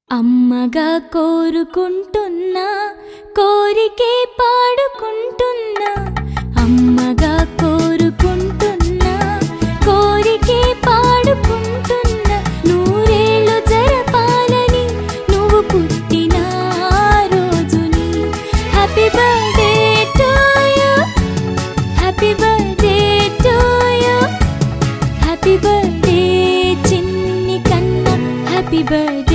అమ్మగా కోరుకుంటున్నా కోరికే పాడుకుంటున్నా అమ్మగా కోరుకుంటున్నా కోరికే పాడుకుంటున్నా నూరేళ్ళు జరపాలని నువ్వు పుట్టిన రోజుని happy birthday to you happy birthday to you happy birthday చిన్ని కన్నా హ్యాపీ బర్త్డే